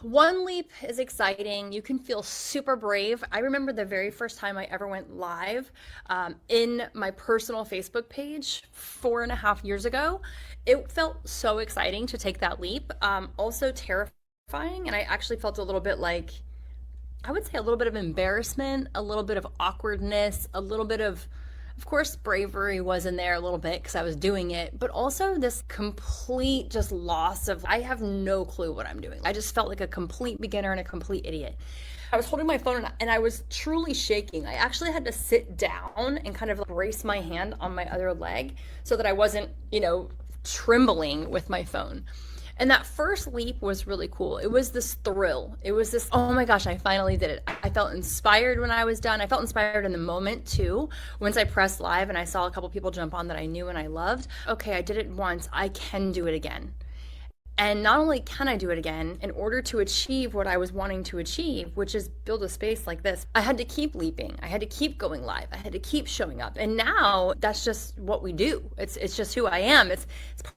One leap is exciting. You can feel super brave. I remember the very first time I ever went live in my personal Facebook page 4.5 years ago. It felt so exciting to take that leap. Also terrifying. And I actually felt a little bit like, I would say a little bit of embarrassment, a little bit of awkwardness, a little bit of course, bravery was in there a little bit because I was doing it, but also this complete just loss of, I have no clue what I'm doing. I just felt like a complete beginner and a complete idiot. I was holding my phone and I was truly shaking. I actually had to sit down and kind of brace my hand on my other leg so that I wasn't, trembling with my phone. And that first leap was really cool. It was this thrill. It was this, oh my gosh, I finally did it. I felt inspired when I was done. I felt inspired in the moment too. Once I pressed live and I saw a couple people jump on that I knew and I loved, okay, I did it once. I can do it again. And not only can I do it again, in order to achieve what I was wanting to achieve, which is build a space like this, I had to keep leaping. I had to keep going live. I had to keep showing up. And now that's just what we do. It's just who I am. It's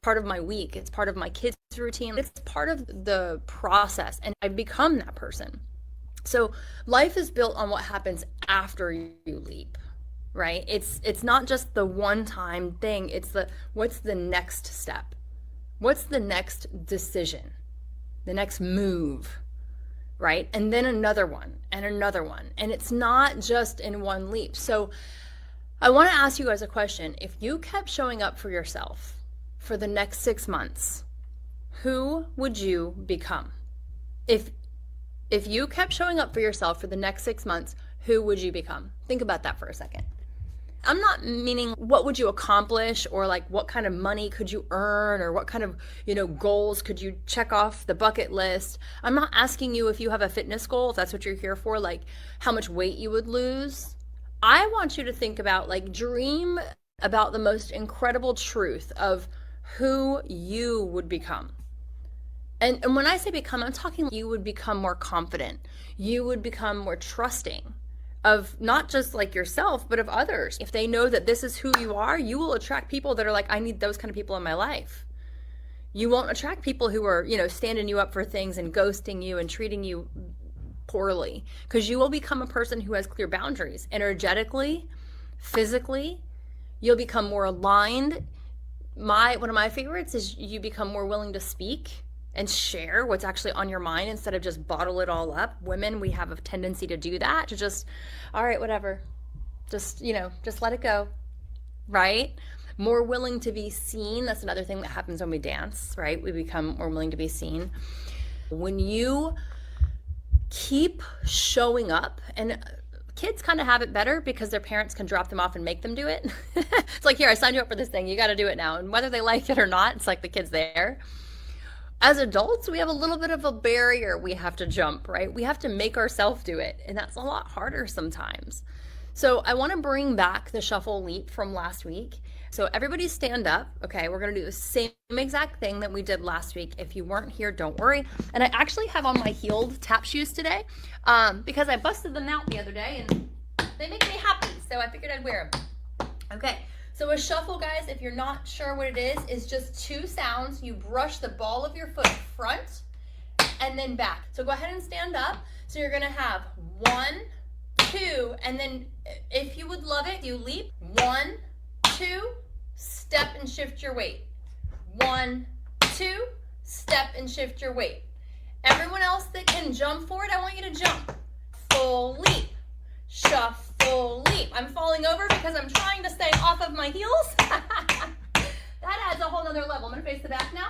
part of my week. It's part of my kids' routine. It's part of the process. And I've become that person. So life is built on what happens after you leap, right? It's not just the one time thing. It's what's the next step? What's the next decision? The next move, right? And then another one and another one. And it's not just in one leap. So I want to ask you guys a question. If you kept showing up for yourself for the next 6 months, who would you become? If you kept showing up for yourself for the next 6 months, who would you become? Think about that for a second. I'm not meaning what would you accomplish or like what kind of money could you earn or what kind of, goals could you check off the bucket list. I'm not asking you if you have a fitness goal, if that's what you're here for, like how much weight you would lose. I want you to think about, like, dream about the most incredible truth of who you would become. And when I say become, I'm talking you would become more confident. You would become more trusting of not just like yourself, but of others. If they know that this is who you are, you will attract people that are like, I need those kind of people in my life. You won't attract people who are, standing you up for things and ghosting you and treating you poorly, because you will become a person who has clear boundaries energetically, physically. You'll become more aligned. One of my favorites is you become more willing to speak and share what's actually on your mind instead of just bottle it all up. Women, we have a tendency to do that, to just, all right, whatever. Just let it go, right? More willing to be seen. That's another thing that happens when we dance, right? We become more willing to be seen. When you keep showing up, and kids kind of have it better because their parents can drop them off and make them do it. It's like, here, I signed you up for this thing. You got to do it now. And whether they like it or not, it's like the kid's there. As adults, we have a little bit of a barrier we have to jump, right? We have to make ourselves do it, and that's a lot harder sometimes. So I want to bring back the shuffle leap from last week. So everybody stand up, okay? We're going to do the same exact thing that we did last week. If you weren't here, don't worry. And I actually have on my heeled tap shoes today because I busted them out the other day, and they make me happy, so I figured I'd wear them. Okay. So a shuffle, guys, if you're not sure what it is just two sounds. You brush the ball of your foot front and then back. So go ahead and stand up. So you're going to have 1, 2, and then if you would love it, you leap. 1, 2, step and shift your weight. 1, 2, step and shift your weight. Everyone else that can jump for it, I want you to jump. Full leap. Shuffle leap. I'm falling over because I'm trying to stay off of my heels. That adds a whole nother level. I'm going to face the back now.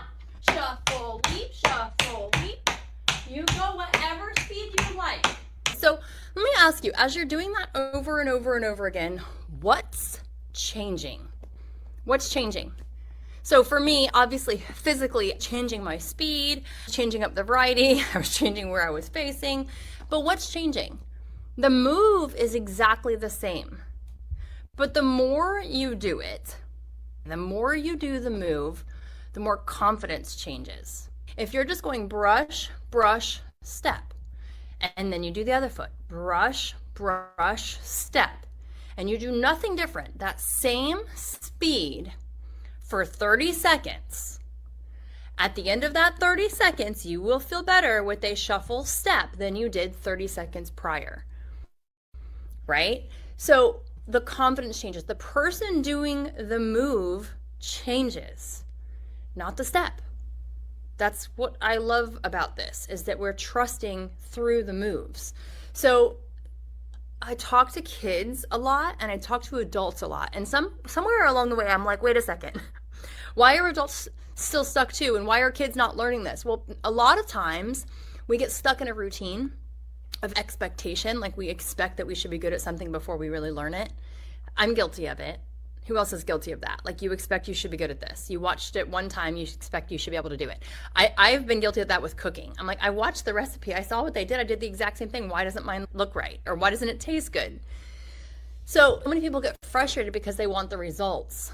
Shuffle leap, shuffle leap. You go whatever speed you like. So let me ask you, as you're doing that over and over and over again, what's changing? What's changing? So for me, obviously, physically changing my speed, changing up the variety, I was changing where I was facing, but what's changing? The move is exactly the same, but the more you do it, the more you do the move, the more confidence changes. If you're just going brush, brush, step, and then you do the other foot, brush, brush, step, and you do nothing different, that same speed for 30 seconds, At the end of that 30 seconds, you will feel better with a shuffle step than you did 30 seconds prior, right? So the confidence changes. The person doing the move changes, not the step. That's what I love about this, is that we're trusting through the moves. So I talk to kids a lot and I talk to adults a lot. And somewhere along the way, I'm like, wait a second. Why are adults still stuck too? And why are kids not learning this? Well, a lot of times we get stuck in a routine of expectation. Like we expect that we should be good at something before we really learn it. I'm guilty of it. Who else is guilty of that? Like you expect you should be good at this. You watched it one time, you expect you should be able to do it. I've been guilty of that with cooking. I'm like, I watched the recipe. I saw what they did. I did the exact same thing. Why doesn't mine look right? Or why doesn't it taste good? So many people get frustrated because they want the results.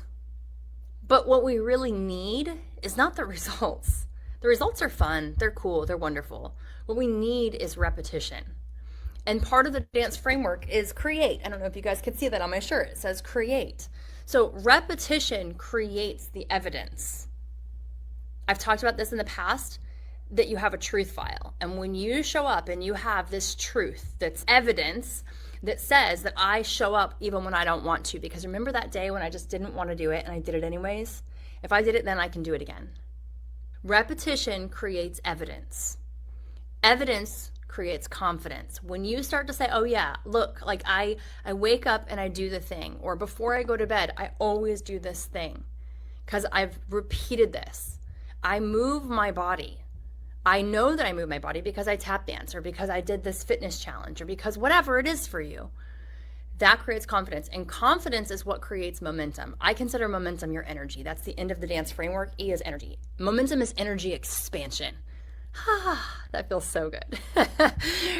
But what we really need is not the results. The results are fun. They're cool. They're wonderful. What we need is repetition. And part of the dance framework is create. I don't know if you guys can see that on my shirt. It says create. So repetition creates the evidence. I've talked about this in the past, that you have a truth file. And when you show up and you have this truth that's evidence that says that I show up even when I don't want to, because remember that day when I just didn't want to do it and I did it anyways? If I did it, then I can do it again. Repetition creates evidence. Evidence creates confidence. When you start to say, oh yeah, look, like I wake up and I do the thing, or before I go to bed, I always do this thing because I've repeated this. I move my body. I know that I move my body because I tap dance, or because I did this fitness challenge, or because whatever it is for you. That creates confidence, and confidence is what creates momentum. I consider momentum your energy. That's the end of the dance framework. E is energy. Momentum is energy expansion. That feels so good.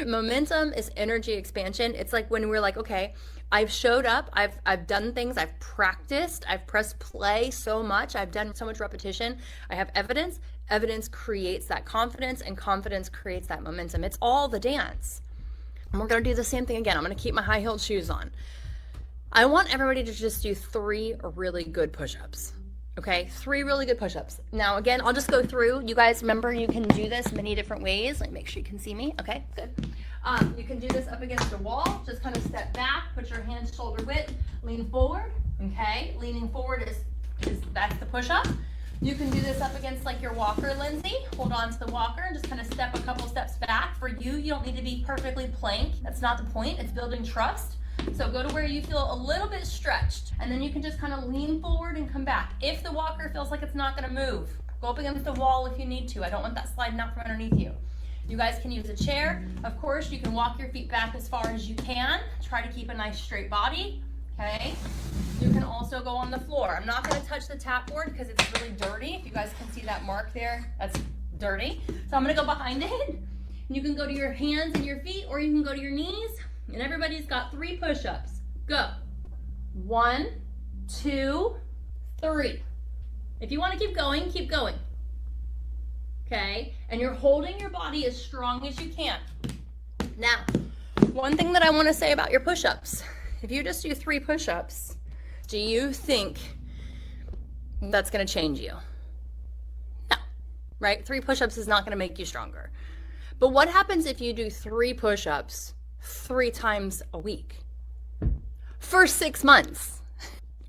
Momentum is energy expansion. It's like when we're like, okay, I've showed up, I've done things, I've practiced, I've pressed play so much, I've done so much repetition, I have evidence. Evidence creates that confidence, and confidence creates that momentum. It's all the dance. And we're gonna do the same thing again. I'm gonna keep my high-heeled shoes on. I want everybody to just do 3 really good push-ups. Okay, 3 really good push-ups. Now, again, I'll just go through. You guys remember you can do this many different ways. Like, make sure you can see me. Okay, good. You can do this up against a wall. Just kind of step back, put your hands shoulder width, lean forward. Okay, leaning forward is that's the push-up. You can do this up against like your walker, Lindsay. Hold on to the walker and just kind of step a couple steps back. For you don't need to be perfectly plank. That's not the point. It's building trust. So go to where you feel a little bit stretched, and then you can just kind of lean forward and come back. If the walker feels like it's not gonna move, go up against the wall if you need to. I don't want that sliding out from underneath you. You guys can use a chair. Of course, you can walk your feet back as far as you can. Try to keep a nice straight body, okay? You can also go on the floor. I'm not gonna touch the tap board because it's really dirty. If you guys can see that mark there, that's dirty. So I'm gonna go behind it. You can go to your hands and your feet, or you can go to your knees. And everybody's got 3 push-ups. Go. 1, 2, 3. If you want to keep going, keep going. Okay? And you're holding your body as strong as you can. Now, one thing that I want to say about your push-ups. If you just do 3 push-ups, do you think that's going to change you? No. Right? 3 push-ups is not going to make you stronger. But what happens if you do 3 push-ups 3 times a week for 6 months,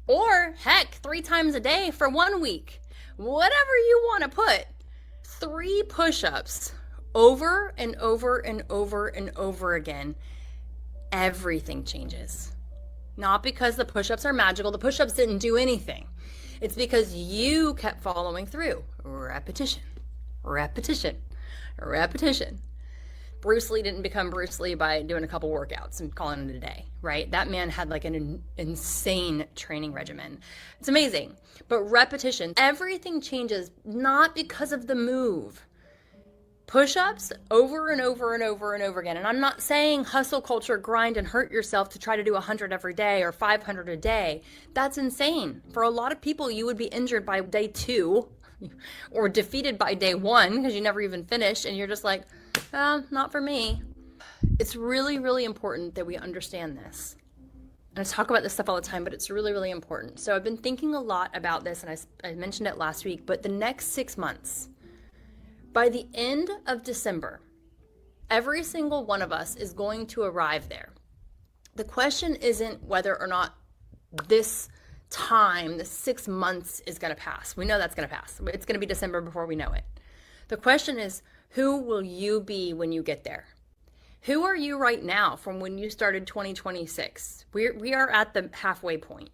or heck, 3 times a day for 1 week? Whatever you want to put. 3 push-ups over and over and over and over again, everything changes. Not because the push-ups are magical. The push-ups didn't do anything. It's because you kept following through. Repetition, repetition, repetition. Bruce Lee didn't become Bruce Lee by doing a couple workouts and calling it a day, right? That man had like an insane training regimen. It's amazing. But repetition, everything changes not because of the move. Push-ups over and over and over and over again. And I'm not saying hustle culture, grind and hurt yourself to try to do 100 every day or 500 a day. That's insane. For a lot of people, you would be injured by day 2 or defeated by day 1 because you never even finished, and you're just like, not for me. It's really, really important that we understand this. And I talk about this stuff all the time, but it's really, really important. So I've been thinking a lot about this, and I mentioned it last week, but the next 6 months, By the end of December, every single one of us is going to arrive there. The question isn't whether or not this time, the 6 months, is going to pass. We know that's going to pass. It's going to be December before we know it. The question is, who will you be when you get there? Who are you right now from when you started 2026? We are at the halfway point.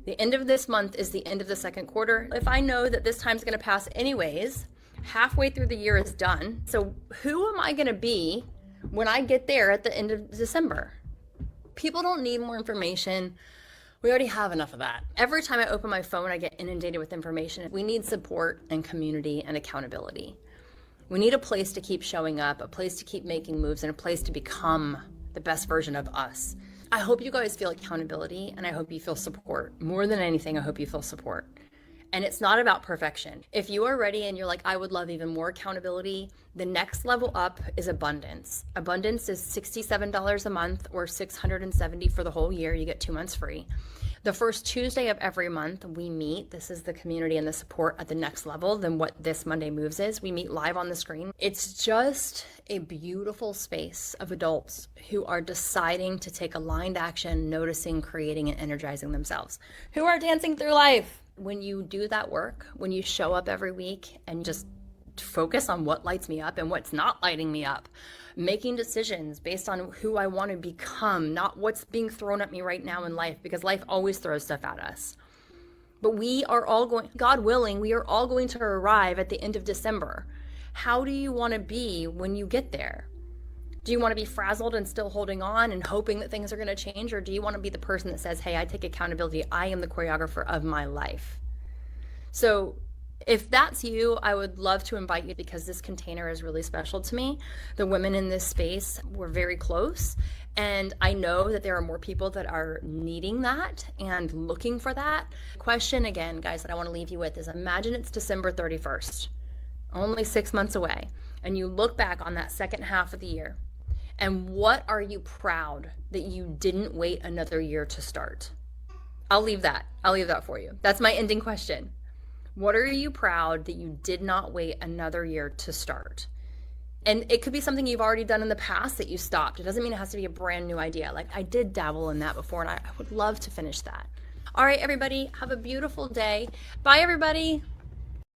The end of this month is the end of the second quarter. If I know that this time's going to pass anyways, halfway through the year is done. So who am I going to be when I get there at the end of December? People don't need more information. We already have enough of that. Every time I open my phone, I get inundated with information. We need support and community and accountability. We need a place to keep showing up, a place to keep making moves, and a place to become the best version of us. I hope you guys feel accountability, and I hope you feel support. More than anything, I hope you feel support. And it's not about perfection. If you are ready and you're like, I would love even more accountability, the next level up is abundance. Abundance is $67 a month or $670 for the whole year. You get 2 months free. The first Tuesday of every month we meet. This is the community and the support at the next level than what this Monday Moves is. We meet live on the screen. It's just a beautiful space of adults who are deciding to take aligned action, noticing, creating, and energizing themselves, who are dancing through life. When you do that work, when you show up every week and just focus on what lights me up and what's not lighting me up, making decisions based on who I want to become, not what's being thrown at me right now in life, because life always throws stuff at us. But we are all going, God willing, we are all going to arrive at the end of December. How do you want to be when you get there? Do you want to be frazzled and still holding on and hoping that things are going to change? Or do you want to be the person that says, hey, I take accountability. I am the choreographer of my life. So if that's you, I would love to invite you, because this container is really special to me. The women in this space were very close. And I know that there are more people that are needing that and looking for that. Question again, guys, that I want to leave you with is, imagine it's December 31st, only 6 months away. And you look back on that second half of the year. And what are you proud that you didn't wait another year to start? I'll leave that for you. That's my ending question. What are you proud that you did not wait another year to start? And it could be something you've already done in the past that you stopped. It doesn't mean it has to be a brand new idea. Like, I did dabble in that before, and I would love to finish that. All right, everybody, have a beautiful day. Bye, everybody.